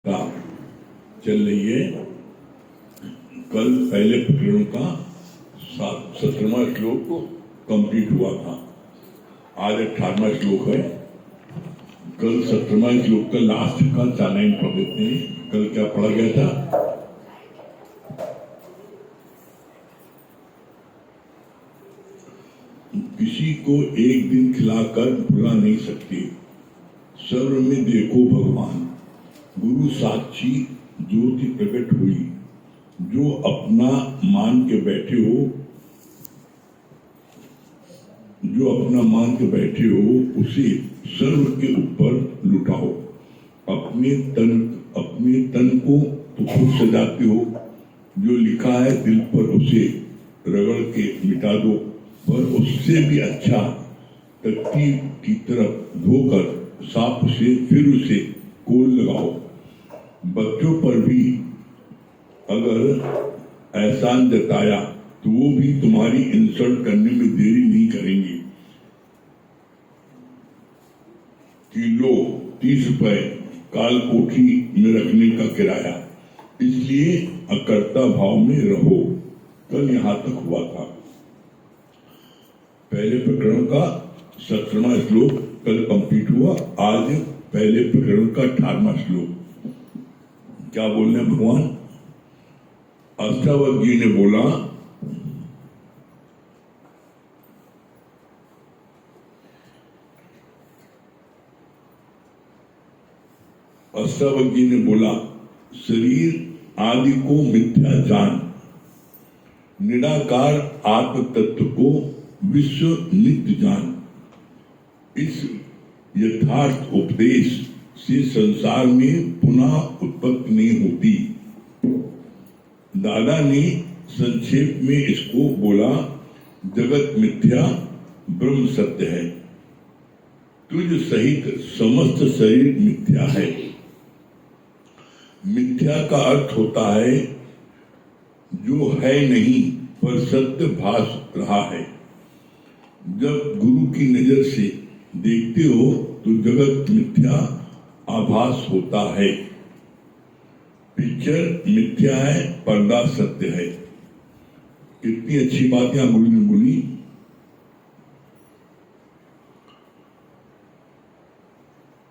का चल रही है। कल पहले प्रकरण का 17वां श्लोक कंप्लीट हुआ था, आज 18वां श्लोक है। कल 17वां श्लोक का लास्ट का 4 लाइन पढ़ देते हैं। कल क्या पढ़ा गया था? किसी को एक दिन खिलाकर भुला नहीं सकते। सर्व में देखो भगवान, गुरु साक्षी ज्योति प्रकट हुई। जो अपना मान के बैठे हो, उसे सर्व के ऊपर लुटाओ। अपने तन को तो खुद सजाते हो, जो लिखा है दिल पर उसे रगड़ के मिटा दो। पर उससे भी अच्छा तख्ती की तरफ धोकर साफ से फिर उसे कोल लगाओ। बच्चों पर भी अगर एहसान जताया तो वो भी तुम्हारी इंसल्ट करने में देरी नहीं करेंगे कि लो 30 रुपए काल कोठी में रखने का किराया। इसलिए अकर्ता भाव में रहो। कल यहां तक हुआ था। पहले प्रकरण का 17वां श्लोक कल कंप्लीट हुआ। आज पहले प्रकरण का 18वां श्लोक। क्या बोल रहे हैं भगवान? अष्टावक्र ने बोला, शरीर आदि को मिथ्या जान, निराकार आत्म तत्व को विश्व नित्य जान। इस यथार्थ उपदेश से संसार में पुनः उत्पत्ति नहीं होती। दादा ने संक्षेप में इसको बोला, जगत मिथ्या, ब्रह्म सत्य है। तुझ सहित समस्त शरीर मिथ्या है। मिथ्या का अर्थ होता है जो है नहीं पर सत्य भास रहा है। जब गुरु की नजर से देखते हो तो जगत मिथ्या आभास होता है। पिक्चर मिथ्या है, पर्दा सत्य है। कितनी अच्छी बात यहां गुरु ने बोली।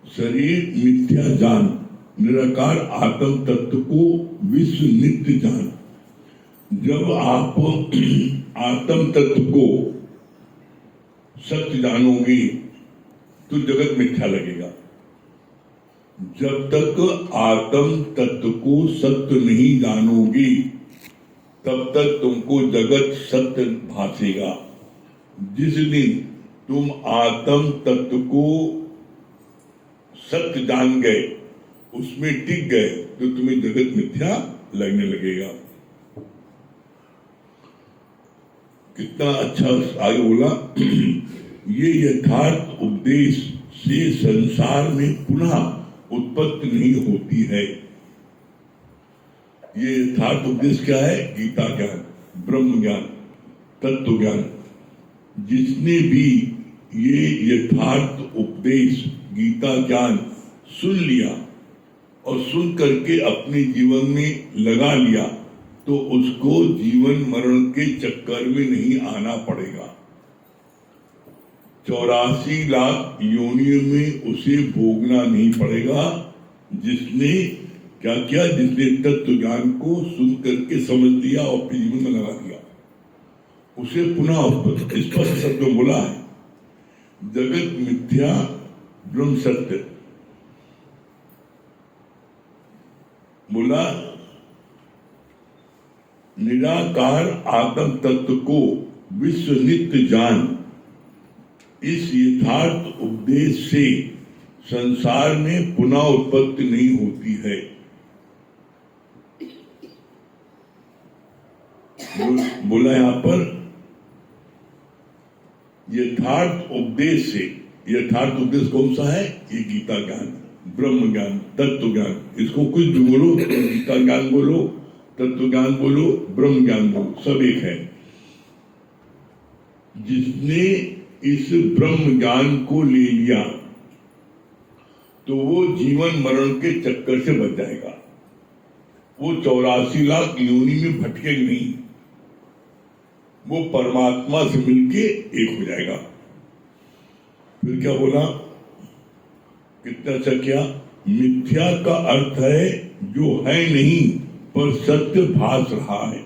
शरीर मिथ्या जान, निराकार आत्म तत्व को विश्व नित्य जान। जब आप आत्म तत्व को सत्य जानोगे तो जगत मिथ्या लगेगा। जब तक आत्म तत्व को सत्य नहीं जानोगे तब तक तुमको जगत सत्य भासेगा। जिस दिन तुम आत्म तत्व को सत्य जान गए, उसमें टिक गए, तो तुम्हें जगत मिथ्या लगने लगेगा। कितना अच्छा आगे बोला, ये यथार्थ उपदेश से संसार में पुनः उत्पत्ति नहीं होती है। ये यथार्थ उपदेश क्या है? गीता ज्ञान, ब्रह्म ज्ञान, तत्व ज्ञान। जिसने भी ये यथार्थ उपदेश गीता ज्ञान सुन लिया और सुन करके अपने जीवन में लगा लिया तो उसको जीवन मरण के चक्कर में नहीं आना पड़ेगा। 84 लाख योनियों में उसे भोगना नहीं पड़ेगा। जिसने क्या किया? जिसने तत्व ज्ञान को सुन करके समझ लिया और अपने जीवन में लगा दिया, उसे पुनः स्पष्ट शब्द में बोला है, जगत मिथ्या, ब्रह्म सत्य। बोला निराकार आत्म तत्व को विश्व नित्य जान। इस यथार्थ उपदेश से संसार में पुनः उत्पत्ति नहीं होती है। बोला यहां पर यथार्थ उपदेश से। यथार्थ उपदेश कौन सा है? ये गीता ज्ञान, ब्रह्म ज्ञान, तत्व ज्ञान। इसको कुछ भी बोलो, गीता ज्ञान बोलो, तत्व ज्ञान बोलो, ब्रह्म ज्ञान बोलो, सब एक है। जिसने इस ब्रह्म ज्ञान को ले लिया तो वो जीवन मरण के चक्कर से बच जाएगा। वो 84 लाख योनि में भटकेगा नहीं, वो परमात्मा से मिलके एक हो जाएगा। फिर क्या बोला, कितना अच्छा किया। मिथ्या का अर्थ है जो है नहीं पर सत्य भास रहा है।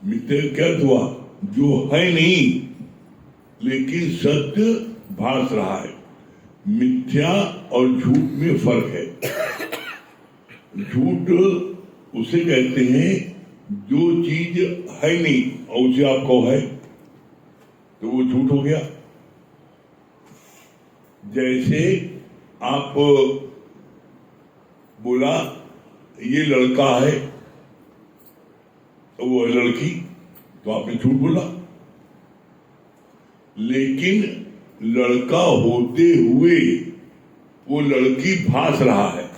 मिथ्या क्या अर्थ हुआ, जो है नहीं लेकिन सत्य भास रहा है। मिथ्या और झूठ में फर्क है। झूठ उसे कहते हैं जो चीज है नहीं और उसे आप कहो है, तो वो झूठ हो गया। जैसे आप बोला ये लड़का है तो वो है लड़की, तो आपने झूठ बोला। लेकिन लड़का होते हुए वो लड़की भास रहा है,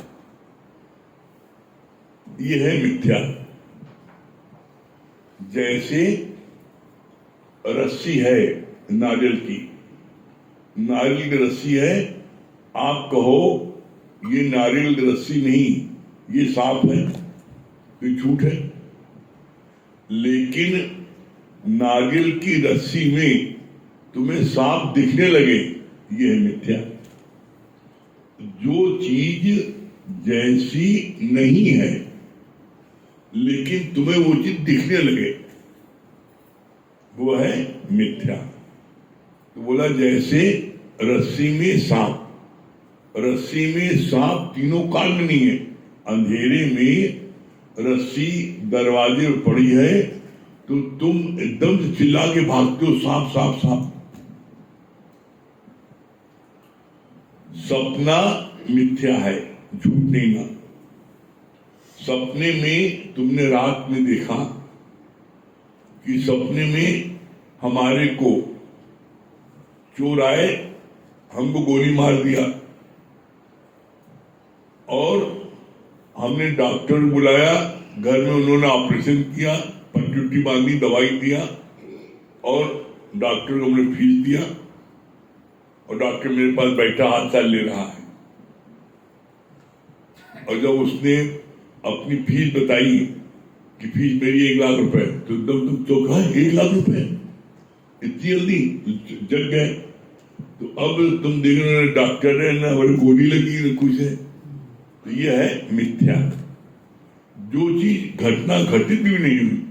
ये है मिथ्या। जैसे रस्सी है नारियल की, नारियल की रस्सी है, आप कहो ये नारियल की रस्सी नहीं, ये सांप है, तो झूठ है। लेकिन नारियल की रस्सी में तुम्हें सांप दिखने लगे, ये है मिथ्या। जो चीज जैसी नहीं है लेकिन तुम्हें वो चीज दिखने लगे, वो है मिथ्या। तो बोला जैसे रस्सी में सांप, रस्सी में सांप तीनों काल में नहीं है। अंधेरे में रस्सी दरवाजे पर पड़ी है तो तुम एकदम से चिल्ला के भागते हो, सांप सांप सांप। सपना मिथ्या है, झूठ नहीं ना। सपने में तुमने रात में देखा कि सपने में हमारे को चोर आए, हमको गोली मार दिया और हमने डॉक्टर बुलाया, घर में उन्होंने ऑपरेशन किया, पट्टी उट्टी बांधी, दवाई दिया और डॉक्टर को हमने फीस दिया और डॉक्टर मेरे पास बैठा हाथ साल ले रहा है। और जब उसने अपनी फीस बताई कि फीस मेरी 1 लाख रुपए, तो एकदम तुम चौंका, 1 लाख रुपए इतनी जल्दी जग गए। तो अब तुम देख रहे हो डॉक्टर है ना, हमारी गोली लगी ना कुछ है, तो यह है मिथ्या। जो चीज घटना घटित भी नहीं हुई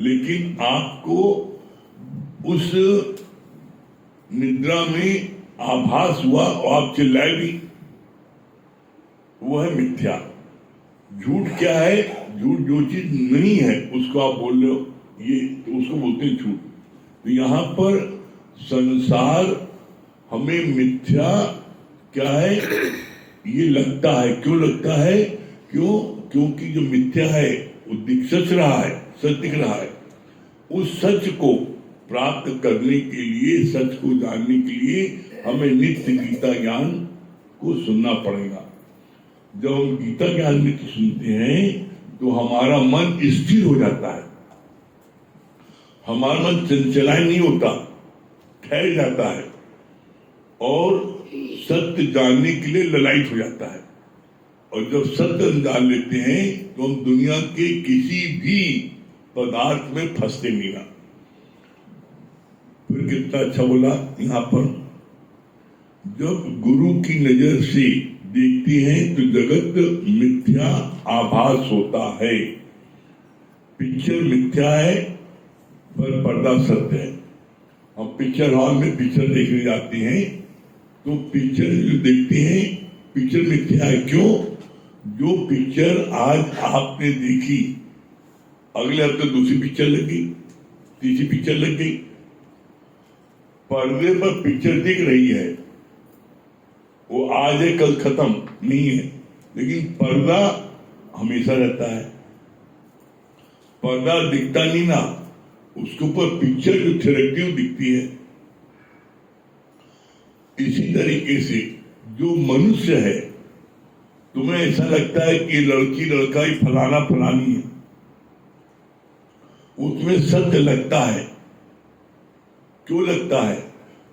लेकिन आपको उस निद्रा में आभास हुआ और आप चिल्लाए भी, वो है मिथ्या। झूठ क्या है, झूठ जो चीज नहीं है उसको आप बोल रहे हो, ये तो उसको बोलते हैं झूठ। तो यहां पर संसार हमें मिथ्या क्या है ये लगता है। क्यों लगता है, क्योंकि जो मिथ्या है वो सच रहा है, सच दिख रहा है। उस सच को प्राप्त करने के लिए, सच को जानने के लिए हमें नित्य गीता ज्ञान को सुनना पड़ेगा। जब हम गीता ज्ञान नित्य सुनते हैं तो हमारा मन स्थिर हो जाता है, हमारा मन चंचलायन नहीं होता, ठहर जाता है और सत्य जानने के लिए ललायत हो जाता है। और जब सत्य जान लेते हैं तो हम दुनिया के किसी भी पदार्थ में फंसते नहीं ना। फिर कितना अच्छा बोला यहां पर, जब गुरु की नजर से देखती हैं तो जगत मिथ्या आभास होता है। पिक्चर मिथ्या है पर पर्दा सत्य है। हम पिक्चर हॉल में पिक्चर देखने जाते हैं तो पिक्चर जो देखते हैं पिक्चर मिथ्या है। क्यों? जो पिक्चर आज आपने देखी अगले हफ्ते दूसरी पिक्चर लग गई, तीसरी पिक्चर लग गई। पर्दे पर पिक्चर दिख रही है, वो आज है कल खत्म नहीं है, लेकिन पर्दा हमेशा रहता है। पर्दा दिखता नहीं ना, उसके ऊपर पिक्चर जो थिरकती दिखती है। इसी तरीके से जो मनुष्य है, तुम्हें ऐसा लगता है कि लड़की लड़का ही फलाना फलानी है, उसमें सत्य लगता है। क्यों लगता है?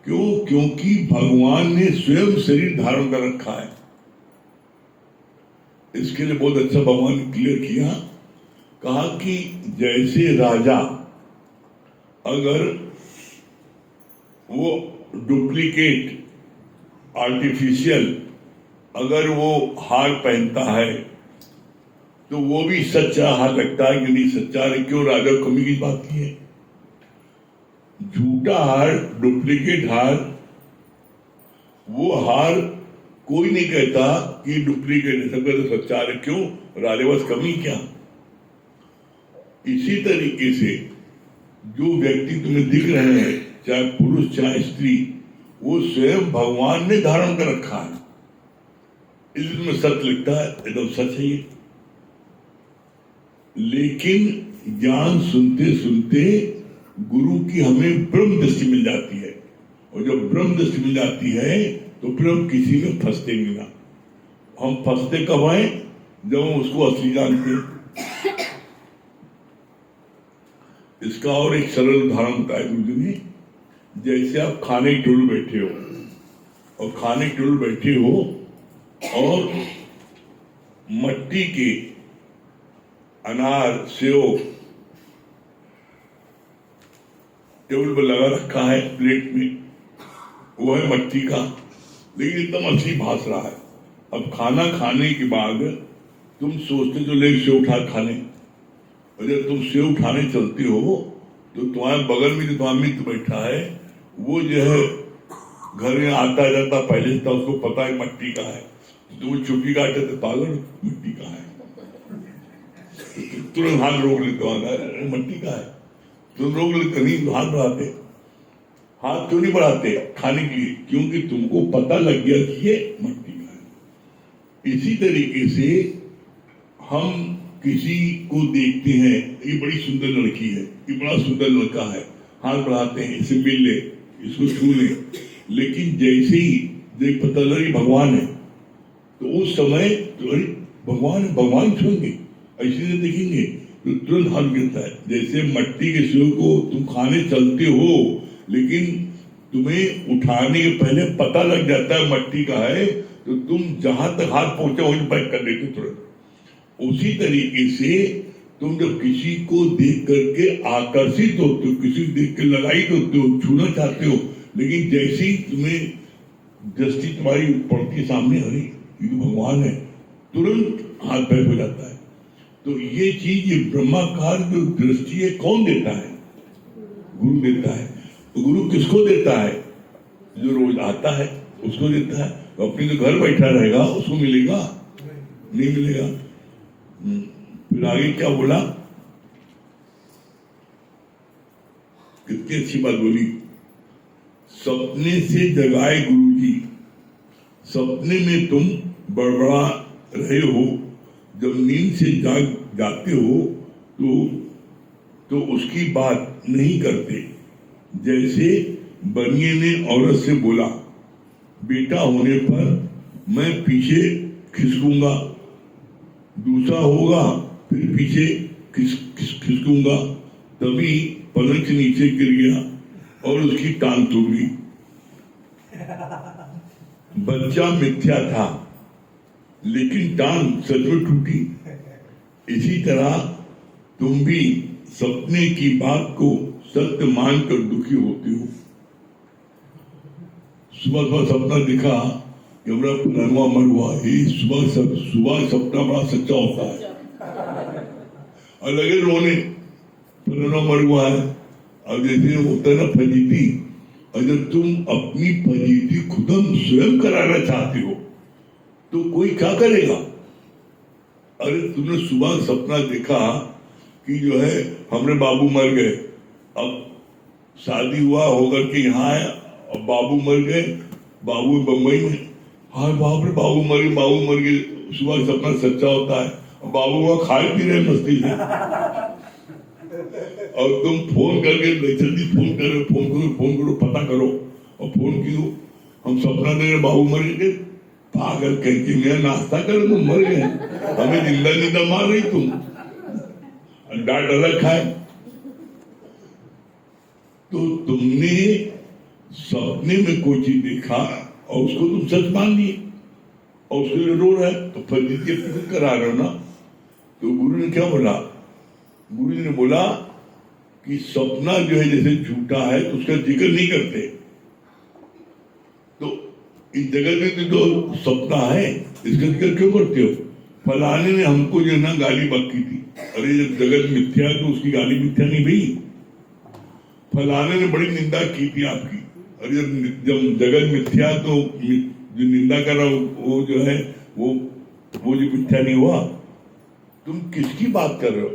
क्योंकि भगवान ने स्वयं शरीर धारण कर रखा है। इसके लिए बहुत अच्छा भगवान ने क्लियर किया, कहा कि जैसे राजा अगर वो डुप्लीकेट आर्टिफिशियल अगर वो हार पहनता है तो वो भी सच्चा हार लगता है कि नहीं सच्चा है, क्यों राजा कमी की बात की है। झूठा हार, डुप्लीकेट हार, वो हार कोई नहीं कहता कि डुप्लीकेट है, सब कहते सच्चा है, क्यों राजा बस कमी क्या। इसी तरीके से जो व्यक्ति तुम्हें दिख रहे हैं, चाहे पुरुष चाहे स्त्री, वो स्वयं भगवान ने धारण कर रखा है, इसमें सत्य लिखता है, एकदम सच है ये। लेकिन ज्ञान सुनते सुनते गुरु की हमें ब्रह्म दृष्टि मिल जाती है, और जब ब्रह्म दृष्टि मिल जाती है तो फिर हम किसी में फंसते नहीं ना। हम फंसते कब आए, जब हम उसको असली जानते हैं। इसका और एक सरल उदाहरण बताया गुरु जी ने। जैसे आप खाने की टेबल बैठे हो, और खाने की टेबल बैठे हो और मट्टी के अनार सेव टेबल पर लगा रखा है प्लेट में, वो है मट्टी का, लेकिन एकदम असली भास रहा है। अब खाना खाने के बाद तुम सोचते जो ले सेव उठा खाने, और जब तुम सेव उठाने चलते हो तो तुम्हारे बगल में जो तुम्हारा मित्र बैठा है वो जो है घर में आता जाता पहले से उसको पता है मट्टी का है, तुम चुप्पी काटते थे, पागल मिट्टी का है, तुरंत हाथ रोक लेते, मट्टी का है, तुम रोक लेते नहीं, हाथ बढ़ाते। हाथ क्यों नहीं बढ़ाते खाने के लिए, क्योंकि तुमको पता लग गया कि ये मट्टी का है। इसी तरीके से हम किसी को देखते हैं, ये बड़ी सुंदर लड़की है, ये बड़ा सुंदर लड़का है, हाथ बढ़ाते हैं, इसे मिल ले, इसको छू ले, लेकिन जैसे ही देख पता लगे भगवान है, तो उस समय तो अरे भगवान छूएंगे, ऐसे देखेंगे तो तुरंत हाथ गिरता है। जैसे मट्टी के सेव को तुम खाने चलते हो, लेकिन तुम्हें उठाने के पहले पता लग जाता है मट्टी का है, तो तुम जहां तक हाथ पहुंचा वहीं पैक कर देते तुरंत। उसी तरीके से तुम जब किसी को देख करके आकर्षित होते हो, किसी को देख के ललायित होते हो, छूना चाहते हो, लेकिन जैसे ही तुम्हें दृष्टि तुम्हारी पड़ती है सामने, अरे ये तो भगवान है, तुरंत हाथ पैर हो जाता है। तो ये चीज, ये ब्रह्माकार जो दृष्टि है कौन देता है? गुरु देता है। तो गुरु किसको देता है? जो रोज आता है उसको देता है। तो अपने जो घर बैठा रहेगा उसको मिलेगा? नहीं मिलेगा। फिर आगे क्या बोला, कितनी अच्छी बात बोली, सपने से जगाए गुरुजी, सपने में तुम बड़बड़ा रहे हो, जब नींद से जाते हो तो उसकी बात नहीं करते। जैसे बनिए ने औरत से बोला, बेटा होने पर मैं पीछे खिसकूंगा, दूसरा होगा फिर पीछे खिसकूंगा, तभी पलंग से नीचे गिर गया और उसकी टांग टूट गई। बच्चा मिथ्या था लेकिन टांग सच में टूटी। इसी तरह तुम भी सपने की बात को सत्य मानकर दुखी होते हो। सुबह सपना दिखा कि मेरा पुनर्वा मर हुआ, सुबह सपना बड़ा सच्चा होता है और लगे रोने, पुनर्वा मर हुआ है। अब जैसे होता है ना फजीती, अगर तुम अपनी फजीती खुदम स्वयं कराना चाहते हो तो कोई क्या करेगा? अरे तुमने सुबह सपना देखा कि जो है हमरे बाबू मर गए, अब शादी हुआ होकर के यहाँ आए, अब बाबू मर गए, बाबू बम्बई में, हाँ बाप रे बाबू मर गए। सुबह सपना सच्चा होता है, बाबू वहां खाए पी रहे मस्ती से, और तुम फोन करके जल्दी फोन करो पता करो, और फोन क्यों? हम सपना देख रहे बाबू मर गए, पागल कह के मेरा नाश्ता कर, तुम मर गए, हमें जिंदा मार रही तुम, डांट अलग खाए। तो तुमने सपने में कोई चीज देखा और उसको तुम सच मान लिए, और उसके लिए रो रहा है, तो फजीती अपनी खुद करा रहे हो ना। तो गुरु ने क्या बोला? गुरु जी ने बोला कि सपना जो है जैसे झूठा है तो उसका जिक्र नहीं करते। तो इस जगत में तो जो सपना है इसका जिक्र क्यों करते हो? फलाने ने हमको जो ना गाली बकी थी। अरे जब जगत मिथ्या तो उसकी गाली मिथ्या नहीं भाई। फलाने ने बड़ी निंदा की थी आपकी। अरे जब जगत मिथ्या तो जो निंदा कर रहा वो जो है वो जो मिथ्या नहीं हुआ। तुम किसकी बात कर रहे हो?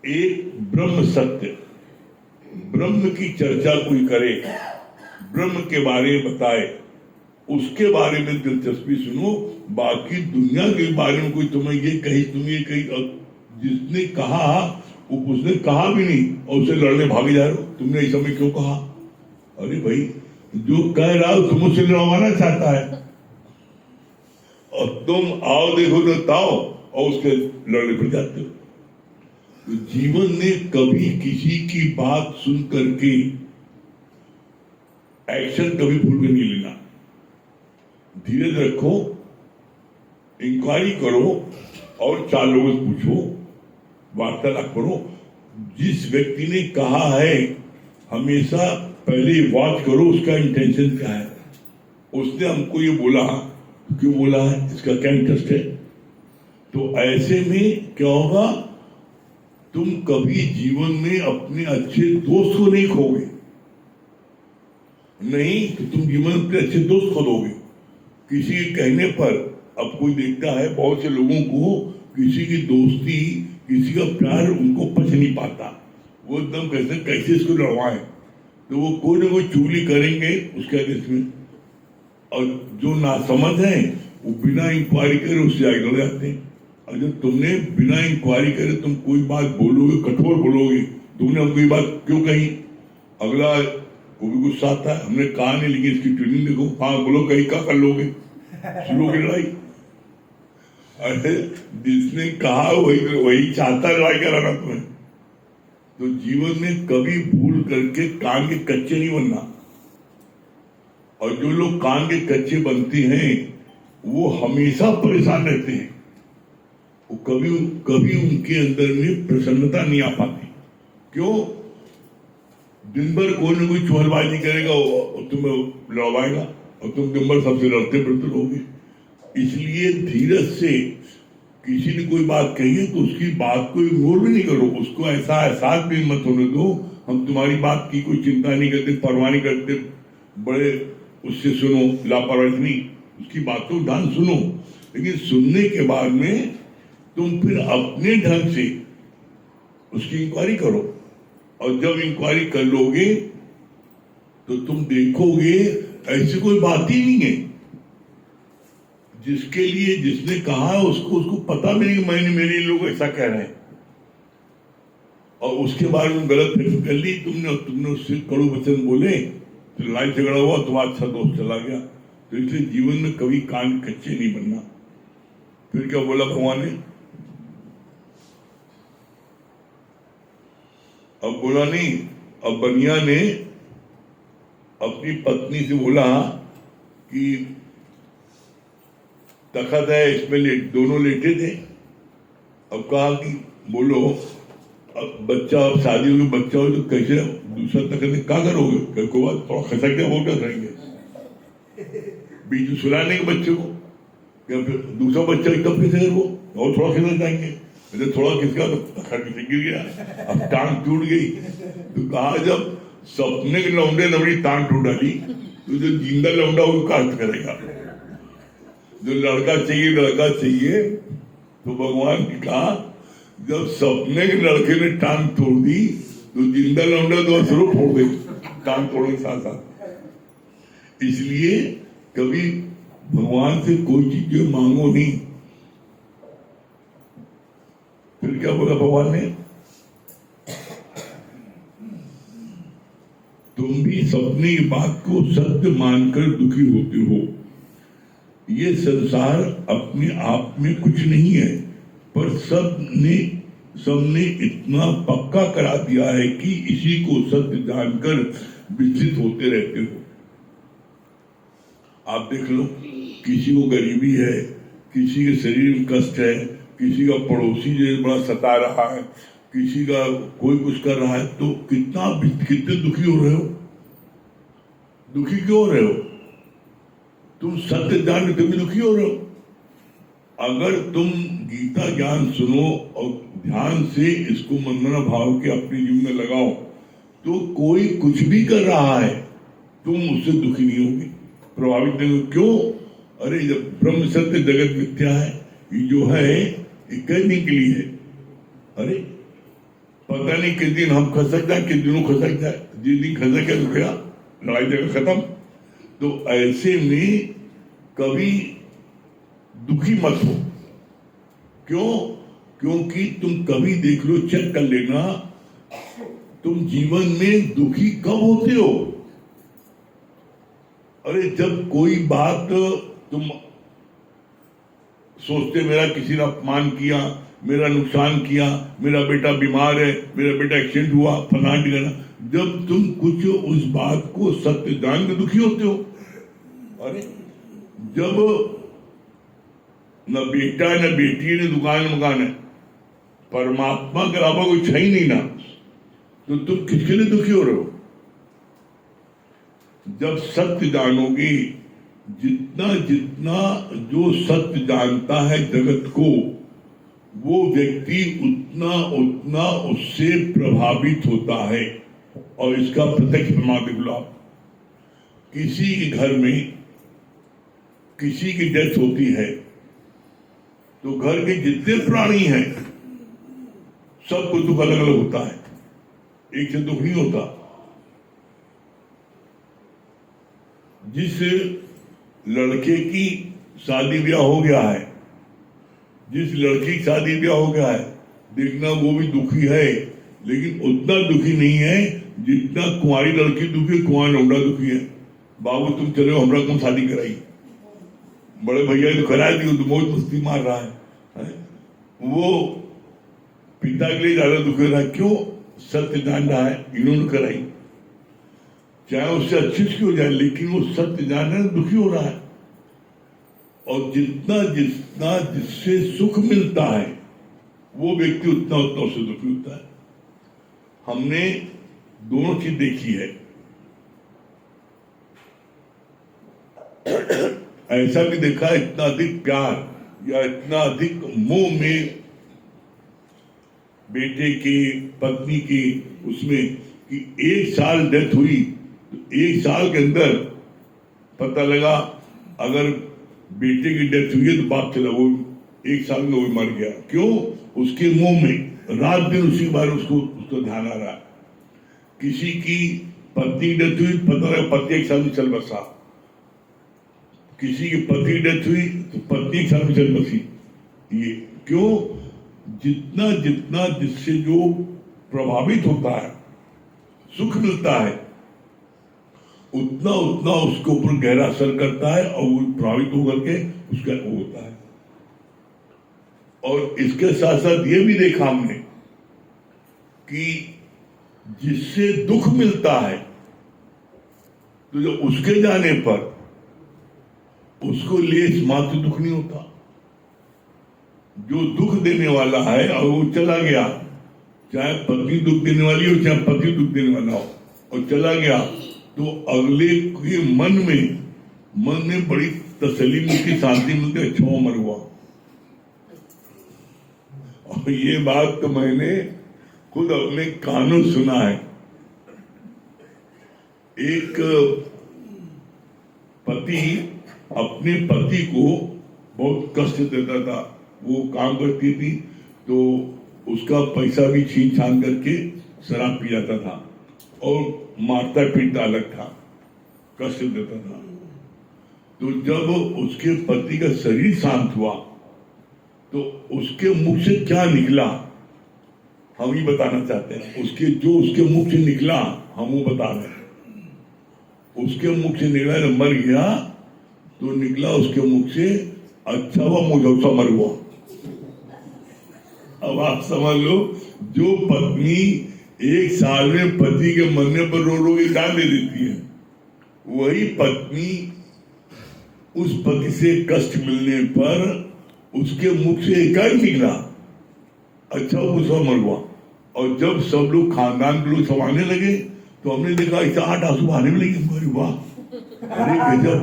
एक ब्रह्म सत्य, ब्रह्म की चर्चा कोई करे, ब्रह्म के बारे में बताए, उसके बारे में दिलचस्पी सुनो। बाकी दुनिया के बारे में कोई तुम्हें ये कही, तुम ये कही, जिसने कहा उसने कहा भी नहीं और उसे लड़ने भागे जा रहे हो। तुमने इस समय क्यों कहा? अरे भाई जो कह रहा हो तुम उससे लड़वाना चाहता है और तुम आओ देखो तो ताओ और उसके लड़ने पर जाते हो। तो जीवन में कभी किसी की बात सुन करके एक्शन कभी भूल के नहीं लेना। धीरज रखो, इंक्वायरी करो और 4 लोगों से पूछो, वार्तालाप करो। जिस व्यक्ति ने कहा है हमेशा पहले वॉच करो उसका इंटेंशन क्या है। उसने हमको ये बोला, क्यों बोला है, इसका क्या इंटरेस्ट है। तो ऐसे में क्या होगा, तुम कभी जीवन में अपने अच्छे दोस्त को नहीं खोगे, नहीं तो तुम जीवन में अपने अच्छे दोस्त खो दोगे किसी के कहने पर। अब कोई देखता है बहुत से लोगों को किसी की दोस्ती, किसी का प्यार उनको पच नहीं पाता। वो एकदम कहते कैसे इसको लड़वाएं, तो वो कोई ना कोई चुगली करेंगे उसके अगेंस्ट में। और जो नासमझ है वो बिना इंक्वायरी करे उससे आगे लड़ जाते हैं। और जब तुमने बिना इंक्वायरी करे तुम कोई बात बोलोगे, कठोर बोलोगे, तुमने हमको ये बात क्यों कही, अगला को भी गुस्सा आता है। हमने कहा नहीं लेकिन इसकी ट्रेनिंग देखो, हाँ बोलो कहीं क्या कर लोगे, शुरू की लड़ाई। अरे जिसने कहा वही चाहता लड़ाई कराना तुम्हें। तो जीवन में कभी भूल करके कान के कच्चे नहीं बनना। और जो लोग कान के कच्चे बनते हैं वो हमेशा परेशान रहते हैं। वो कभी उनके अंदर में प्रसन्नता नहीं आ पाती। क्यों? दिन भर कोई ना कोई चुहलबाजी करेगा और तुम्हें लड़वाएगा और तुम दिन भर सबसे लड़ते फिरते रहोगे। इसलिए धीरज से किसी ने कोई बात कही है तो उसकी बात को इग्नोर भी नहीं करो। उसको ऐसा एहसास भी मत होने दो हम तुम्हारी बात की कोई चिंता नहीं करते, परवाह नहीं करते, बड़े उससे सुनो, लापरवाही नहीं, उसकी बातों ध्यान सुनो। लेकिन सुनने के बाद में तुम फिर अपने ढंग से उसकी इंक्वायरी करो। और जब इंक्वायरी कर लोगे तो तुम देखोगे ऐसी कोई बात ही नहीं है। जिसके लिए जिसने कहा उसको पता भी नहीं कि मैंने मेरे लोग ऐसा कह रहे हैं और उसके बारे में गलत फहमी कर ली तुमने उससे कड़ू वचन बोले, तो लड़ाई झगड़ा हुआ, तुम्हारा अच्छा दोस्त चला गया। तो इसलिए जीवन में कभी कान कच्चे नहीं बनना। फिर क्या बोला भगवान ने? अब बोला नहीं, अब बनिया ने अपनी पत्नी से बोला कि तखत है इसमें दोनों लेटे थे। अब कहा कि बोलो अब बच्चा, अब शादी होगी, बच्चा हो तो कैसे दूसरा तखत क्या करोगे? को बात थोड़ा खसक गया, वो क्या करेंगे? बीच में सुलाने के बच्चे को, या फिर दूसरा बच्चा कब खिसक वो और थोड़ा खिसक जाएंगे। थोड़ा खिसका तो तखत नीचे गिर गया, अब टांग टूट गई। तो कहा जब सपने के लौंडे ने अपनी टांग टूट डाली तो जो जिंदा लौंडा वो काट करेगा। जो लड़का चाहिए तो भगवान ने कहा जब सपने के लड़के ने टांग तोड़ दी तो जिंदा लौंडा तो असर फोड़ गई टांग तोड़ने के साथ साथ। इसलिए कभी भगवान से कोई चीज मांगो नहीं। फिर क्या बोला भगवान ने? तुम भी सपने की बात को सत्य मानकर दुखी होते हो। ये संसार अपने आप में कुछ नहीं है, पर सबने इतना पक्का करा दिया है कि इसी को सत्य जानकर विचलित होते रहते हो। आप देख लो किसी को गरीबी है, किसी के शरीर में कष्ट है, किसी का पड़ोसी जो बड़ा सता रहा है, किसी का कोई कुछ कर रहा है, तो कितने दुखी हो रहे हो? दुखी क्यों हो रहे हो? तुम सत्य जान के भी दुखी हो रहे हो। अगर तुम गीता ज्ञान सुनो और ध्यान से इसको मनमना भाव के अपने जीवन में लगाओ, तो कोई कुछ भी कर रहा है तुम उससे दुखी नहीं होगे, प्रभावित नहीं होगे। क्यों? अरे जब ब्रह्म सत्य जगत मिथ्या है, ये जो है ये करने के लिए है। अरे पता नहीं किस दिन हम खसक जाए, किस दिनों खसक जाए, जिस दिन खसक गया तो गया, लड़ाई जगह खत्म। तो ऐसे में कभी दुखी मत हो। क्यों? क्योंकि तुम कभी देख लो, चेक कर लेना, तुम जीवन में दुखी कब होते हो? अरे जब कोई बात तुम सोचते मेरा किसी ने अपमान किया, मेरा नुकसान किया, मेरा बेटा बीमार है, मेरा बेटा एक्सीडेंट हुआ, फलाना ढिकाना, जब तुम कुछ उस बात को सत्य जान के दुखी होते हो। अरे जब न बेटा न बेटी न दुकान मकान है, परमात्मा के अलावा कोई है ही नहीं ना, तो तुम किसके लिए दुखी हो रहे हो? जब सत्य जानोगे, जितना जितना जो सत्य जानता है जगत को, वो व्यक्ति उतना उतना उससे प्रभावित होता है। और इसका प्रत्यक्ष प्रमाण देख लो आप, किसी के घर में किसी की डेथ होती है तो घर के जितने प्राणी हैं सबको दुख अलग अलग होता है, एक से दुख नहीं होता। जिस लड़के की शादी ब्याह हो गया है, जिस लड़की की शादी ब्याह हो गया है, देखना वो भी दुखी है, लेकिन उतना दुखी नहीं है जितना कुंवारी लड़की दुखी, कुंवारा लौंडा दुखी है। बाबू तुम चले हो, हमरा कौन शादी कराई, बड़े भैया तो करा दी, तो मौज मस्ती मार रहा है। वो पिता के लिए ज्यादा दुखी रहा। क्यों? सत्य जान रहा है, इन्होंने कराई, चाहे उससे अच्छी क्यों हो जाए, लेकिन वो सत्य जान रहा है, दुखी हो रहा है। और जितना जितना जिससे सुख मिलता है वो व्यक्ति उतना उतना उससे दुखी होता है। हमने दोनों चीज देखी है। ऐसा भी देखा इतना अधिक प्यार या इतना अधिक मोह में बेटे की पत्नी की उसमें कि 1 साल डेथ हुई, तो 1 साल के अंदर पता लगा अगर बेटे की डेथ हुई है तो बाप चला, वो 1 साल में वो मर गया। क्यों? उसके मुंह में रात दिन उसी बार उसको ध्यान आ रहा है। किसी की पत्नी डेथ हुई, पता लगा पति 1 साल में चल बसा, किसी की पति डेथ हुई तो पत्नी 1 साल में चल बसी। ये क्यों? जितना जितना जिससे जो प्रभावित होता है, सुख मिलता है, उतना उतना उसके ऊपर गहरा असर करता है और वो प्रभावित होकर के उसका वो होता है। और इसके साथ साथ ये भी देखा हमने कि जिससे दुख मिलता है तो जो उसके जाने पर उसको लेस मात्र दुख नहीं होता। जो दुख देने वाला है और वो चला गया, चाहे पत्नी दुख देने वाली हो चाहे पति दुख देने वाला हो, और चला गया, तो अगले के मन में बड़ी तसल्ली मिलती, शांति मिलती, अच्छा मर हुआ। और ये बात तो मैंने खुद अपने कानों सुना है। एक पति अपने पति को बहुत कष्ट देता था, वो काम करती थी तो उसका पैसा भी छीन छान करके शराब पी जाता था और मारता पीटता अलग था, कष्ट देता था। तो जब उसके पति का शरीर शांत हुआ तो उसके मुख से क्या निकला हम ही बताना चाहते हैं। उसके मुख से निकला हम वो बता रहे हैं। उसके मुख से निकला, जब मर गया तो निकला उसके मुख से, अच्छा हुआ मुझौसा मर हुआ। अब आप समझ लो, जो पत्नी 1 साल में पति के मरने पर रो रो के जान दे देती है, वही पत्नी उस पति से कष्ट मिलने पर उसके मुख से एकाएक निकला, अच्छा गुस्सा मर गया। और जब सब लोग खानदान के लोग संभालने लगे तो हमने देखा ऐसा 8 आंसू बहाने में लगे। अरे वाह, अरे गजब,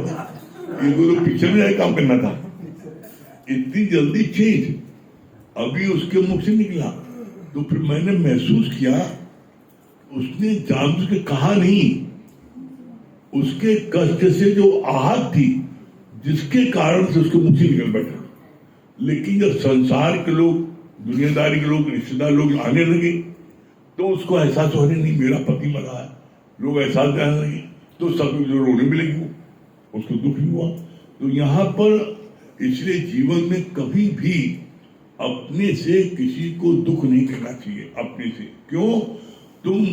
इनको तो पिक्चर में काम करना था, इतनी जल्दी चेंज अभी उसके मुख से निकला। तो फिर मैंने महसूस किया उसने जानबूझ के कहा नहीं, उसके कष्ट से जो आहत थी जिसके कारण से उसके मुख से निकल बैठा। लेकिन जब संसार के लोग, दुनियादारी के लोग, रिश्तेदार लोग आने लगे तो उसको एहसास होने नहीं मेरा पति मरा है, लोग एहसास करने लगे तो सब जो रोने भी लगी, उसको दुख भी हुआ। तो यहाँ पर इसलिए जीवन में कभी भी अपने से किसी को दुख नहीं करना चाहिए। अपने से क्यों? तुम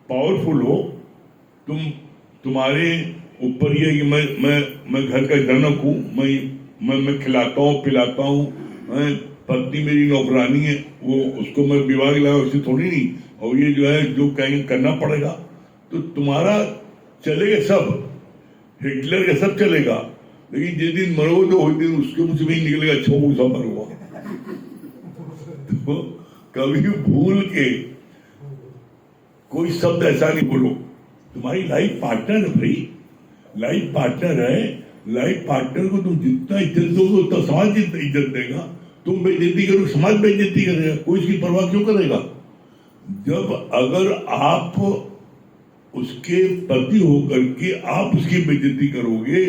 पावरफुल हो, तुम्हारे ऊपर ये कि मैं घर का जनक हूँ, मैं खिलाता हूँ पिलाता हूँ, पत्नी मेरी नौकरानी है, वो उसको मैं विवाह लाया उससे थोड़ी नहीं, और ये जो है जो कहीं करना पड़ेगा। तो तुम्हारा चलेगा सब, हिटलर का सब चलेगा, लेकिन जिस दिन मरोगे तो उस दिन उसके मुझसे भी निकलेगा अच्छा वो सब मरोगा। तो कभी भूल के कोई शब्द ऐसा नहीं बोलो। तुम्हारी लाइफ पार्टनर है भाई, लाइफ पार्टनर है, लाइफ पार्टनर को तुम जितना इज्जत दोगे उतना समाज जितना इज्जत देगा। तुम बेइज्जती करो समाज बेइज्जती करेगा, कोई इसकी परवाह क्यों करेगा? जब अगर आप उसके पति होकर के आप उसकी बेइज्जती करोगे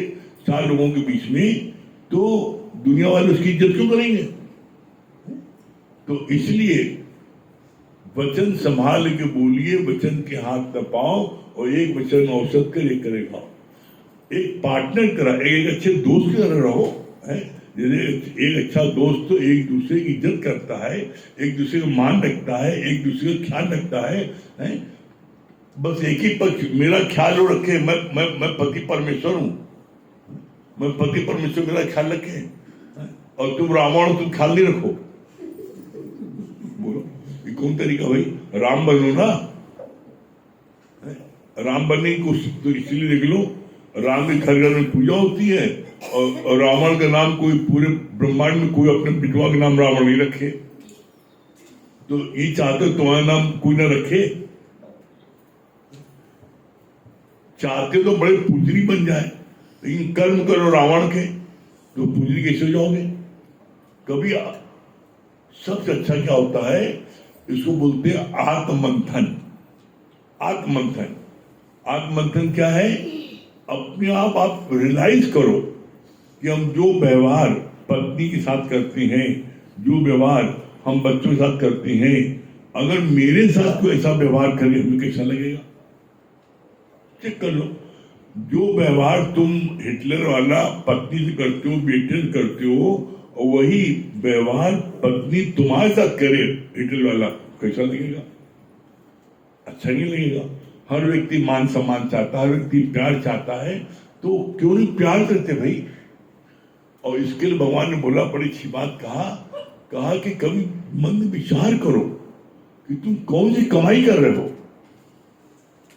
4 लोगों के बीच में, तो दुनिया वाले उसकी इज्जत क्यों करेंगे? तो इसलिए वचन संभाल के बोलिए, वचन के हाथ न पाओ, और एक वचन औसत कर एक करेगा। एक पार्टनर करा, एक अच्छे दोस्त की तरह रहो, है जैसे एक अच्छा दोस्त तो एक दूसरे की इज्जत करता है, एक दूसरे का मान रखता है, एक दूसरे का ख्याल रखता है? बस एक ही पक्ष मेरा ख्याल हो रखे, मैं पति परमेश्वर हूं, मैं पति परमेश्वर मेरा ख्याल रखे, और तुम रावण हो, तुम ख्याल नहीं रखो। बोलो ये कौन तरीका भाई? राम बनो ना, राम बनने की कोशिश तो इसलिए देख लो, राम के घर घर में पूजा होती है, और रावण का नाम कोई पूरे ब्रह्मांड में कोई अपने पिटवा का नाम रावण नहीं रखे। तो ये चाहते तुम्हारा नाम कोई ना रखे, चाहते तो बड़े पुजरी बन जाए, लेकिन कर्म करो रावण के तो पुजरी कैसे जाओगे? कभी सबसे अच्छा क्या होता है, इसको बोलते हैं आत्ममंथन। आत्ममंथन, आत्ममंथन क्या है? अपने आप रियलाइज करो कि हम जो व्यवहार पत्नी के साथ करते हैं, जो व्यवहार हम बच्चों के साथ करते हैं, अगर मेरे साथ कोई ऐसा व्यवहार करे हमें कैसा लगेगा? चेक कर लो। जो व्यवहार तुम हिटलर वाला पत्नी से करते हो, बेटे से करते हो, और वही व्यवहार पत्नी तुम्हारे साथ करे हिटलर वाला, कैसा लगेगा? अच्छा नहीं लगेगा। हर व्यक्ति मान सम्मान चाहता है, हर व्यक्ति प्यार चाहता है, तो क्यों नहीं प्यार करते भाई? और इसके लिए भगवान ने बोला, बड़ी अच्छी बात कहा कि कभी मन में विचार करो कि तुम कौन सी कमाई कर रहे हो।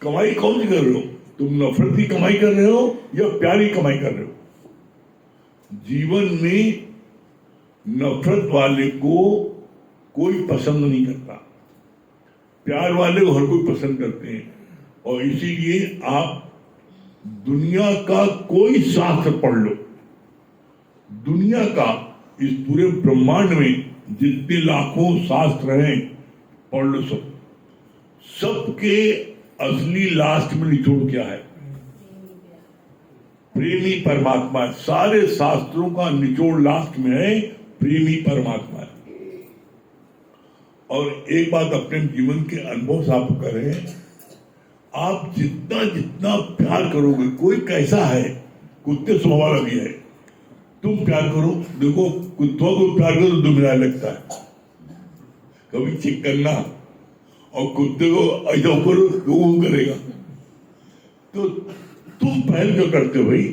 कमाई कौन सी कर रहे हो? तुम नफरत की कमाई कर रहे हो या प्यार की कमाई कर रहे हो? जीवन में नफरत वाले को कोई पसंद नहीं करता, प्यार वाले को हर कोई पसंद करते हैं। और इसीलिए आप दुनिया का कोई शास्त्र पढ़ लो, दुनिया का इस पूरे ब्रह्मांड में जितने लाखों शास्त्र हैं पढ़ लो, सबके असली लास्ट में निचोड़ क्या है? प्रेमी परमात्मा। सारे शास्त्रों का निचोड़ लास्ट में है प्रेमी परमात्मा। और एक बात अपने जीवन के अनुभव से आप करें, आप जितना जितना प्यार करोगे, कोई कैसा है, कुत्ते स्वभाव भी है, तुम प्यार करो, देखो कुत्तों को प्यार करो तो दुनिया लगता है, कभी चेक करना, और कुत्ते को ऐसा करो तो वो करेगा। तो तुम पहल जो करते हो भाई,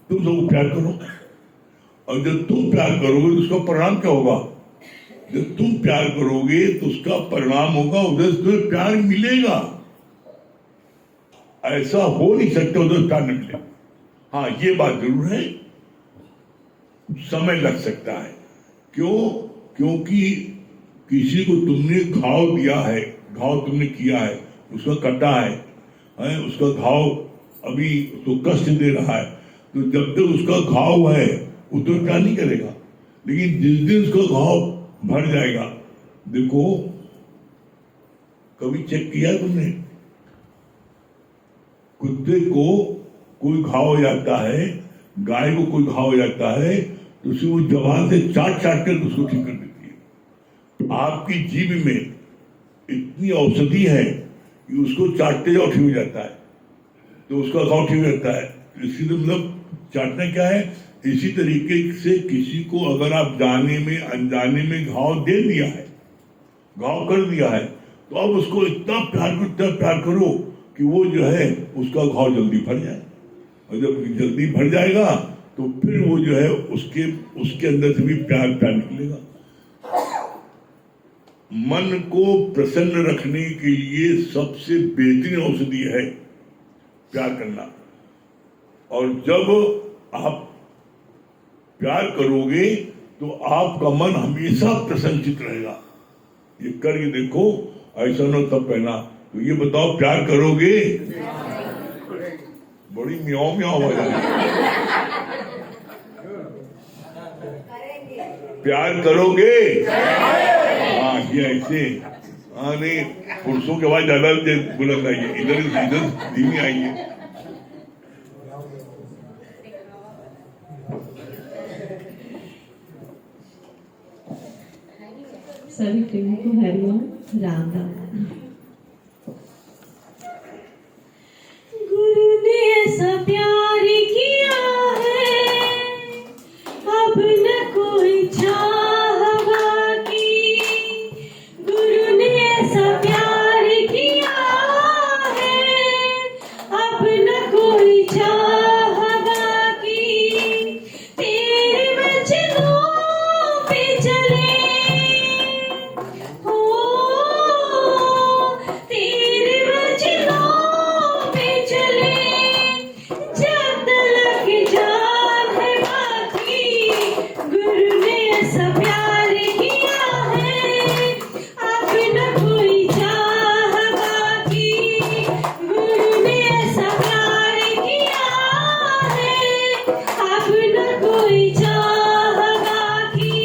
तुम सबको प्यार करो, और जब तुम प्यार करोगे तो उसका परिणाम क्या होगा? जब तुम प्यार करोगे तो उसका परिणाम होगा, उधर से तुम्हें प्यार मिलेगा। ऐसा हो नहीं सकता उधर प्यार न मिले। हाँ, ये बात जरूर है समय लग सकता है। क्यों? क्योंकि किसी को तुमने घाव दिया है, घाव तुमने किया है, उसका कटा है, उसका घाव अभी उसको कष्ट दे रहा है, तो जब तक उसका घाव है वो तो क्या नहीं करेगा। लेकिन जिस दिन उसका घाव भर जाएगा, देखो कभी चेक किया तुमने, कुत्ते को कोई घाव हो जाता है, गाय को कोई घाव हो जाता है, तो उसे वो जबान से चाट चाट कर उसको ठीक कर देती है। आपकी जीभ में इतनी औषधि है कि उसको चाटते जाओ ठीक हो जाता है, तो उसका घाव ठीक हो जाता है। इसकी तो मतलब चाटना क्या है, इसी तरीके से किसी को अगर आप जाने में अनजाने में घाव दे दिया है, घाव कर दिया है, तो अब उसको इतना प्यार करो कि वो जो है उसका घाव जल्दी भर जाए, और जब जल्दी भर जाएगा तो फिर वो जो है उसके अंदर से भी प्यार निकलेगा। मन को प्रसन्न रखने के लिए सबसे बेहतरीन औषधि है प्यार करना। और जब आप प्यार करोगे तो आपका मन हमेशा प्रसन्नचित रहेगा। ये करके देखो, ऐसा न तब पहना। तो ये बताओ, प्यार करोगे? बड़ी म्याओ म्याओ आवाज आ रही है। प्यार करोगे? हाँ, ये ऐसे। हाँ नहीं, पुरुषों की आवाज ज्यादा बुलंद आई है, इधर धीमी आई है। सभी प्रेमी को हरिओम राम राम। गुरु ने ऐसा प्यार किया है, अब न कोई चाहवा की। गुरु ने ऐसा प्यार किया है, अब न कोई चाहवा की। तेरे वचनों पे चले, तेरे वचनों पे चले, जब तलक जान है बाकी। गुरु ने ऐसा प्यार किया है, अब न कोई चाह बाकी। गुरु ने ऐसा प्यार किया है, अब न कोई चाह बाकी।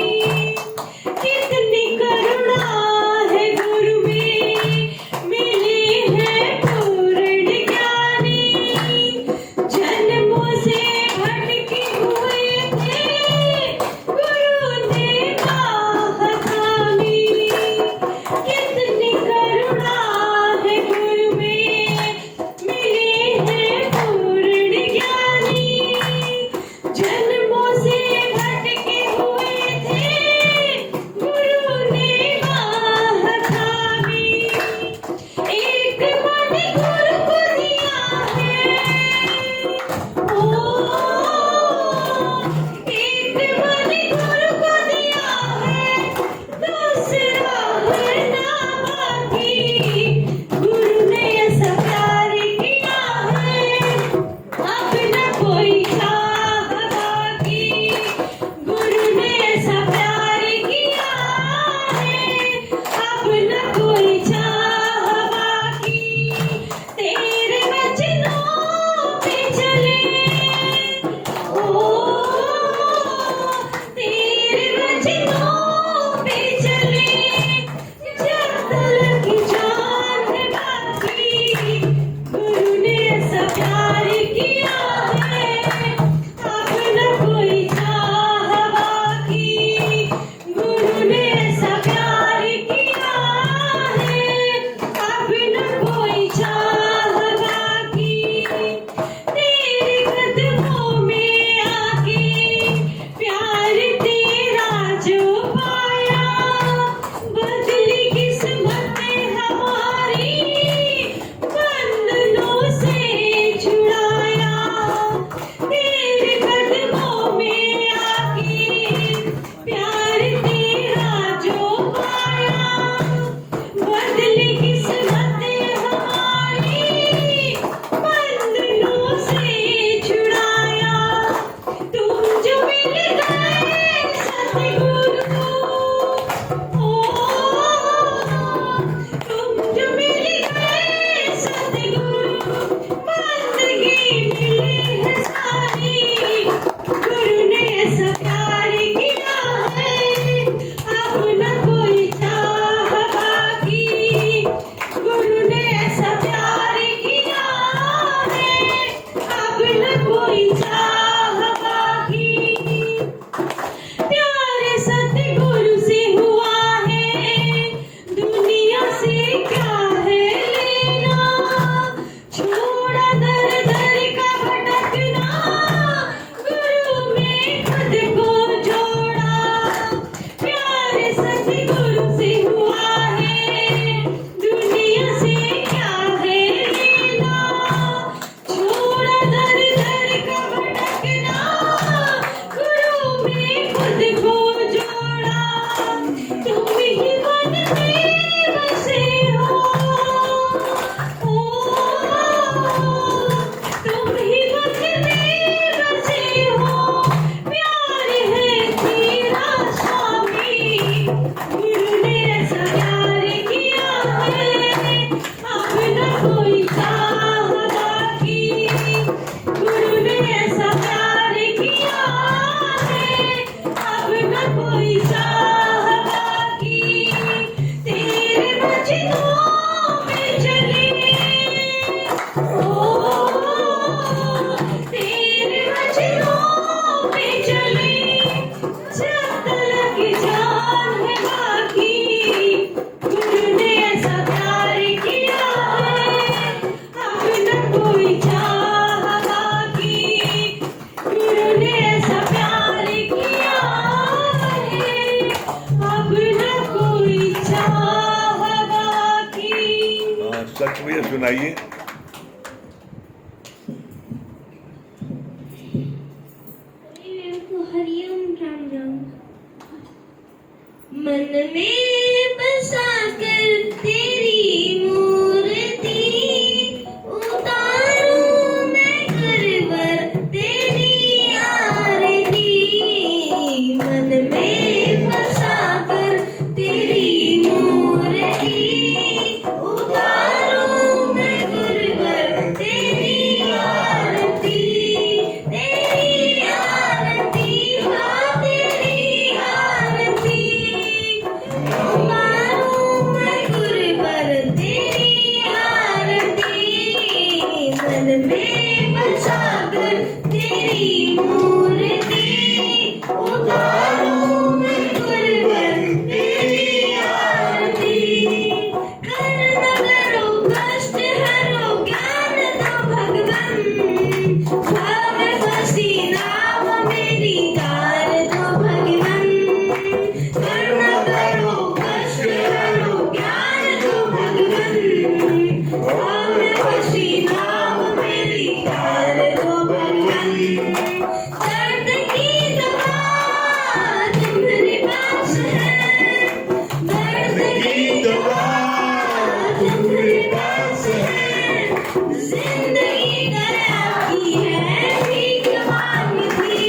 ये सुनाइए। हरिओम राम राम। मन में बसा कर तेरी मूर्ति उतारूं मैं गुरुवर तेरी आरती। मन में बसा कर तेरी मूर्ति उतारूं मैं गुरुवर तेरी आरती। तेरी आरती हाँ तेरी आरती उतारूं मैं गुरुवर तेरी आरती। मन में बसा कर तेरी मूर्ति उतारूं मैं गुरुवर तेरी आरती। करुण करो कष्ट हरो ज्ञान दो भगवन। भाव फंसी नाव मेरी तार दो भगवन। करुण करो कष्ट हरो ज्ञान दो भगवन। भाव फंसी नाव मेरी तार दो भगवन। दर्द की दवा तुम्हारे पास है। दर्द की दवा तुम्हारे पास है। जिंदगी दया की है भीख मांगती।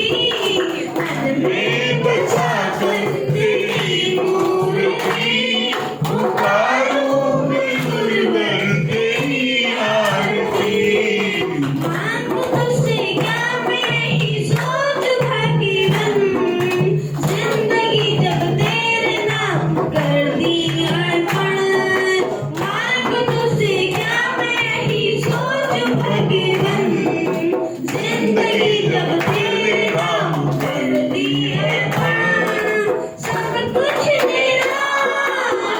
मन में बसा कर तेरी मूर्ति उतारूं मैं गुरुवर तेरी आरती। मांगू तुझसे क्या मैं ही सोच भगवन। जिंदगी जब तेरे नाम कर दी अर्पण। मांगू तुझसे क्या मैं ही सोच भगवन। जिंदगी जब तेरे नाम कर दी अर्पण। सब कुछ तेरा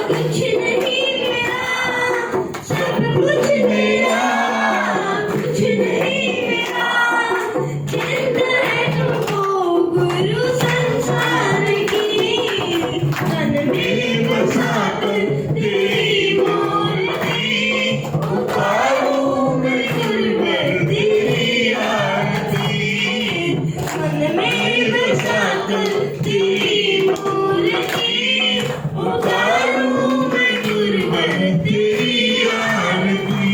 कुछ नहीं मेरा। सब कुछ तेरा कुछ नहीं मेरा। चिंत है तुमको गुरु संसार की। मन में बसा कर तेरी मूर्ति उतारूं मैं गुरुवर तेरी आरती। मन में बसा कर तेरी मूर्ति उतारूं मैं गुरुवर तेरी आरती।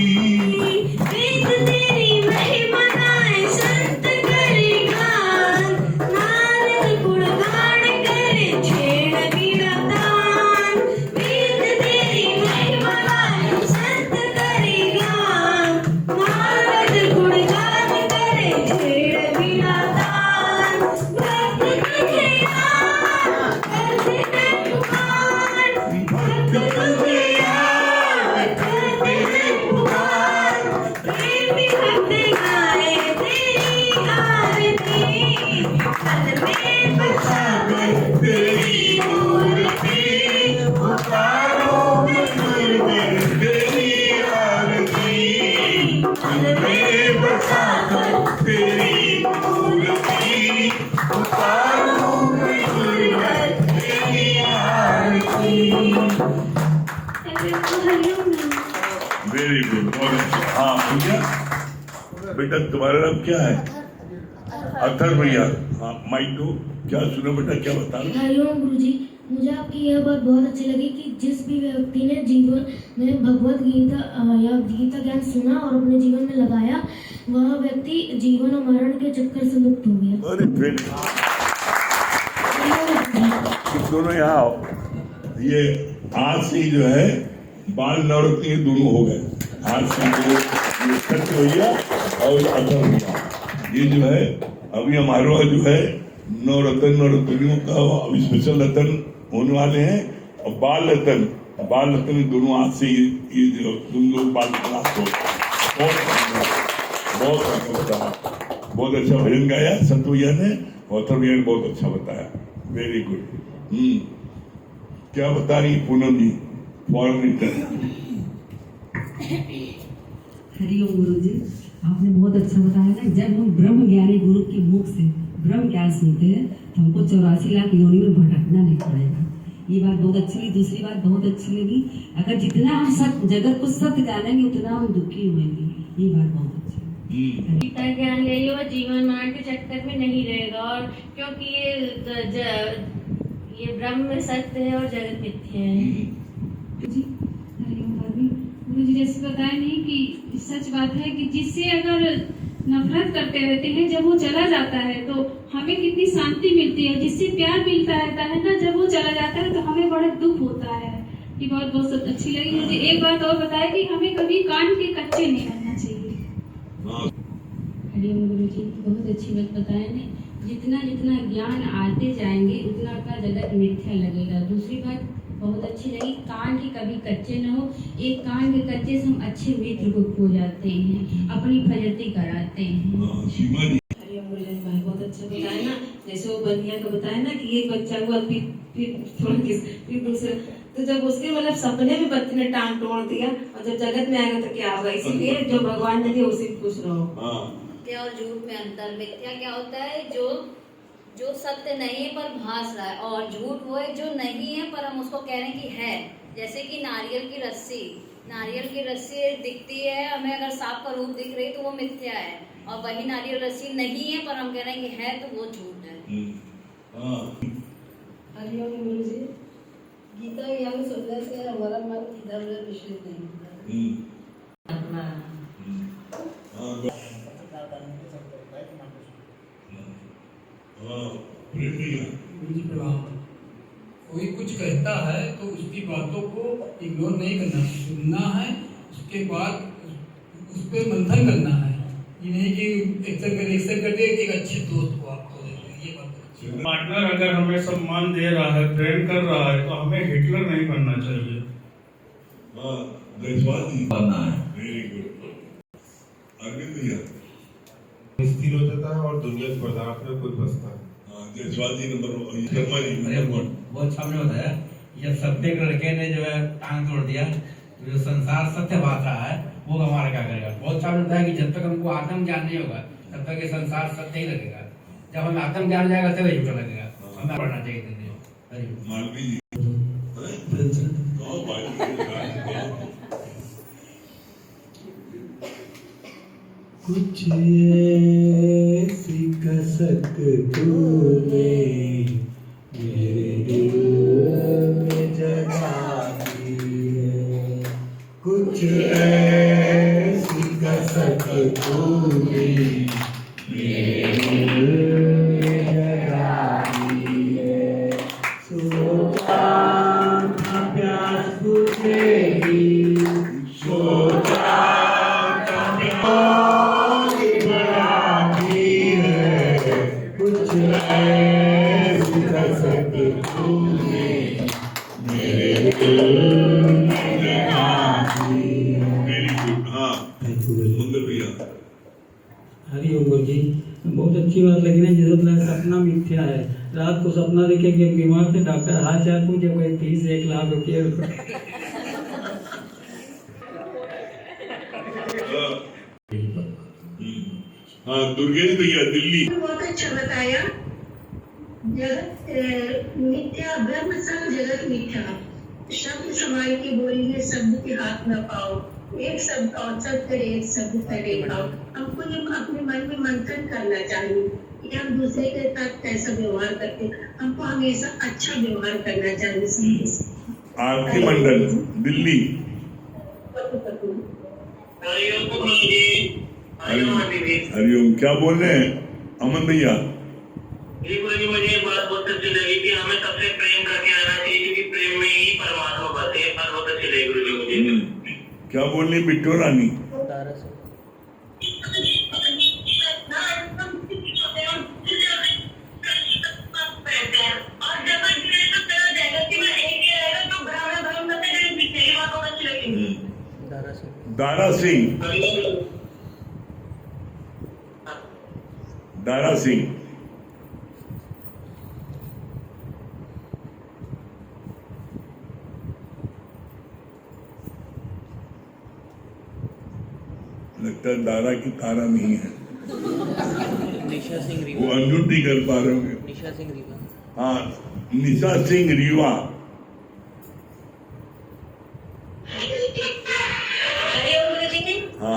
वेद तेरी महिमा गाए संत करे गान। नारद गुणगान करे छेड़ बीड़ा तान। वेद तेरी महिमा गाए संत करे गान। नारद गुणगान करे छेड़ बीड़ा तान। भक्त तुझे याद करते हैं पुकार। भक्त तुझे याद करते हैं पुकार। प्रेमी भक्त गाए तेरी आरती। मन में बसा कर तेरी मूर्ति उतारूं मैं गुरुवर तेरी आरती। मन में बसा कर तेरी मूर्ति उतारूं मैं गुरुवर तेरी आरती। हरिओम वेरी गुड, बहुत अच्छा। हाँ पूजा, बेटा तुम्हारा नाम क्या है? अथर भैया। हाँ माइक दो। क्या सुनो बेटा, क्या बता रहे हो? हरिओम गुरुजी, मुझे आपकी यह बात बहुत अच्छी लगी कि जिस भी व्यक्ति ने जीवन में भगवत गीता या गीता ज्ञान सुना और अपने जीवन में लगाया, वह व्यक्ति जीवन और मरण के चक्कर से मुक्त हो गया। अरे फिर तुम दोनों यहाँ आओ। ये आज से ही जो है बाल नवरत्न ये दोनों हो गए। आज से ये सत्य भैया और अथर भैया, ये जो है अभी हमारा जो है नवरत्नियों का अभी स्पेशल रतन होने वाले हैं। और बाल रतन दोनों आज से ये जो तुम लोग बाल रतन आपको बहुत अच्छा भजन गाया संत भैया ने, और अथर भैया ने बहुत अच्छा बताया। Very good. क्या बता रही पूनम जी? Foreign return. हरिओम गुरु जी, आपने बहुत अच्छा बताया ना। जब हम ब्रह्म ज्ञानी गुरु के मुख से ब्रह्म ज्ञान सुनते हैं तो हमको 84 लाख योनि में भटकना नहीं पड़ेगा। ये बात बहुत अच्छी लगी। दूसरी बात बहुत अच्छी लगी, अगर जितना हम सब जगत को सत्य जानेंगे उतना हम दुखी होंगे। ये बात बहुत अच्छी लगी। गीता ज्ञान ले लियो, जीवन मरण के चक्कर में नहीं रहेगा। और क्योंकि ये ब्रह्म सत्य है और जगत मिथ्या है। जी गुरु जी जैसे बताया नहीं कि सच बात है कि जिससे अगर नफरत करते रहते हैं, जब वो चला जाता है तो हमें कितनी शांति मिलती है। जिससे प्यार मिलता रहता है ना, जब वो चला जाता है तो हमें बड़ा दुख होता है। ये बात बहुत अच्छी लगी मुझे। एक बात और बताया कि हमें कभी कान के कच्चे नहीं रहना चाहिए। हरिओम गुरु जी, बहुत अच्छी बात बताया ने। जितना जितना ज्ञान आते जाएंगे उतना का जगत मिथ्या लगेगा। दूसरी बात बहुत अच्छी लगी, कान के कभी कच्चे न हो। एक कान के कच्चे से हम अच्छे मित्र को खो जाते हैं, अपनी फजती कराते हैं। सीमा जी हरिओम गुरु जी, भाई बहुत अच्छा बताया ना। जैसे वो बनिया का बताया ना कि एक बच्चा हुआ फिर दूसरा, तो जब उसके मतलब सपने में बच्चे ने टांग तोड़ दिया और जब जगत में आएगा तो क्या होगा। इसीलिए जो भगवान ने दिया उसी को खुश रहो। मिथ्या और झूठ में अंतर। मिथ्या क्या होता है, जो सत्य नहीं है पर भास रहा है, और झूठ वो है जो नहीं है पर हम उसको कह रहे हैं कि है। जैसे कि नारियल की रस्सी दिखती है हमें, अगर सांप का रूप दिख रही तो वो मिथ्या है, और वही नारियल रस्सी नहीं है पर हम कह रहे हैं कि है, तो वो झूठ है। हरिओम गुरु जी, गीता ज्ञान सुनने से हमारा मन इधर उधर विचलित नहीं होता। गुरु जी प्रणाम। कोई कुछ कहता है तो उसकी बातों को इग्नोर नहीं करना, सुनना है, उसके बाद उस पर मंथन करना है। ये नहीं कि एक्सेप्ट करके एक अच्छे दोस्त को आप खो देते हैं। ये बात अच्छी है। पार्टनर अगर हमें सम्मान दे रहा है, प्रेम कर रहा है, तो हमें हिटलर नहीं बनना चाहिए। बनना है। Very good. अरविंद भैया स्थिर हो जाता है और दुनिया के पदार्थ में कोई बसता है। जयसवाल जी नंबर शर्मा जी बहुत अच्छा हमने बताया। जब सत्य के लड़के ने जो है टांग तोड़ दिया, तो जो संसार सत्य बात रहा है वो हमारा क्या करेगा। बहुत अच्छा हमने बताया कि जब तक हमको आत्म ज्ञान नहीं होगा तब तक ये संसार सत्य ही लगेगा। जब हमें आत्म ज्ञान जाएगा तब झूठा लगेगा। हमें पढ़ना चाहिए जिंदगी। मालवी जी कुछ ऐसी कसक तूने मेरे दिल में जगा दी है। कुछ ऐसी कसक तूने मेरे दिल में जगा दी है। सोचा था प्यास बुझेगी, सोचा हरिओम गुरु जी, बहुत अच्छी बात लगी ना। जिस सपना मिथ्या है, रात को सपना देखे कि बीमार थे, डॉक्टर हाल चाल पूछे, कोई 30 लाख रुपये। दुर्गेश भैया दिल्ली बहुत अच्छा बताया। जगत मिथ्या, ब्रह्म सब जगत मिथ्या। शब्द समाई की बोली में शब्द के हाथ न पाओ, एक शब्द का औसत करे, एक शब्द करे पाओ। हमको ये अपने मन में मंथन करना चाहिए कि हम दूसरे के साथ कैसा व्यवहार करते हैं। हमको हमेशा अच्छा व्यवहार करना चाहिए। आरती मंडल दिल्ली। हरिओम, क्या बोल रहे हैं अमन भैया? मुझे ये बात बहुत अच्छी लगी कि हमें सबसे प्रेम करके आना चाहिए, क्योंकि प्रेम में ही परमात्मा बसे है। बात बहुत अच्छी लगी गुरु जी मुझे। क्या बोल रही बिट्टो रानी? दारा सिंह, दारा सिंह लगता है दारा की तारा नहीं है। निशा सिंह रीवा, वो अनम्यूट नहीं कर पा रहे होंगे। निशा सिंह रीवा। हाँ, निशा सिंह रीवा।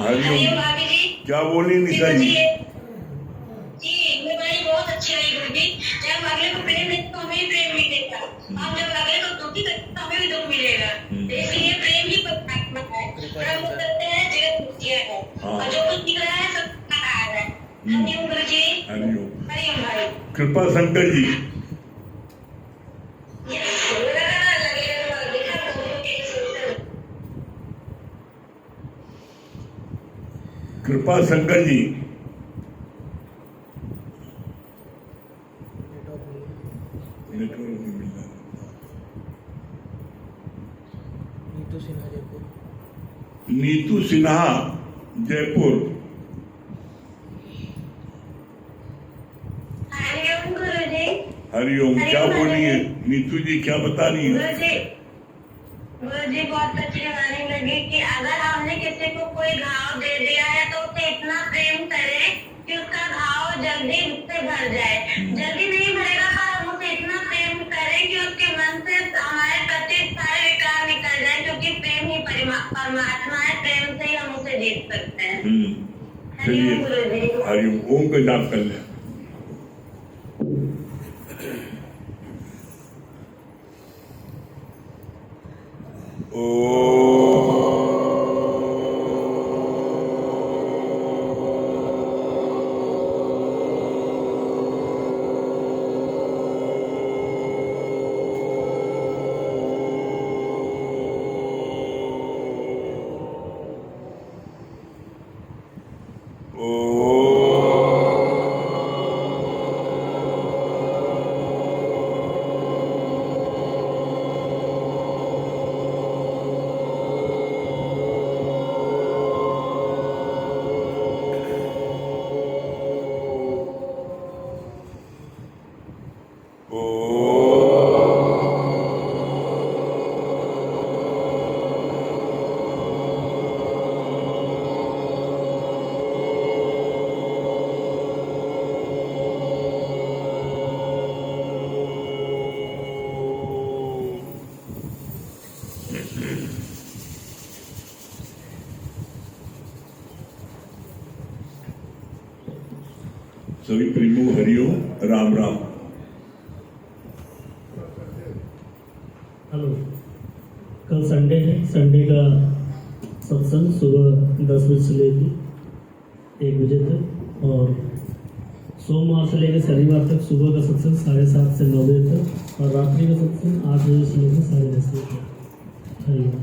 हरिओम। भाभी जी। क्या बोली निशा जी? जी मेरी बारी बहुत अच्छी रही गुरु जी। जब अगले को प्रेम देते तो हमें भी प्रेम मिलेगा, हम जब अगले को दुखी करते तो हमें भी दुख मिलेगा। इसलिए प्रेम ही परमात्मा है। हम करते हैं जगत मिथ्या है और जो कुछ दिख रहा है सब नकार है। हरिओम गुरु जी। हरिओम। हरिओम भाई। कृपा शंकर जी। कृपा शंकर जी। नेटवर्क नहीं मिल रहा। नीतू सिन्हा जयपुर। नीतू सिन्हा जयपुर। हरिओम गुरु जी। हरिओम। क्या बोली है नीतू जी? क्या बता रही है? गुरु जी बहुत अच्छी लगाने लगी कि अगर हमने किसी को कोई घाव दे दिया है तो उसे इतना प्रेम करें कि उसका घाव जल्दी उससे भर जाए। जल्दी नहीं भरेगा पर हम उसे इतना प्रेम करें कि उसके मन से हमारे प्रति सारे विकार निकल जाए, क्योंकि प्रेम ही परमात्मा है। प्रेम से ही हम उसे जीत सकते हैं। चलिए हरिओम गुरु जी। हरिओम। ओम का जाप कर ले। सभी प्रेमों हरिओम। राम राम। हेलो, कल संडे है। संडे का सत्संग सुबह 10 बजे से लेकर 1 बजे तक और सोमवार से लेकर शनिवार तक सुबह का सत्संग 7:30 से 9 बजे तक और रात्रि का सत्संग 8 बजे से लेकर 10:30 बजे तक। हरिओम।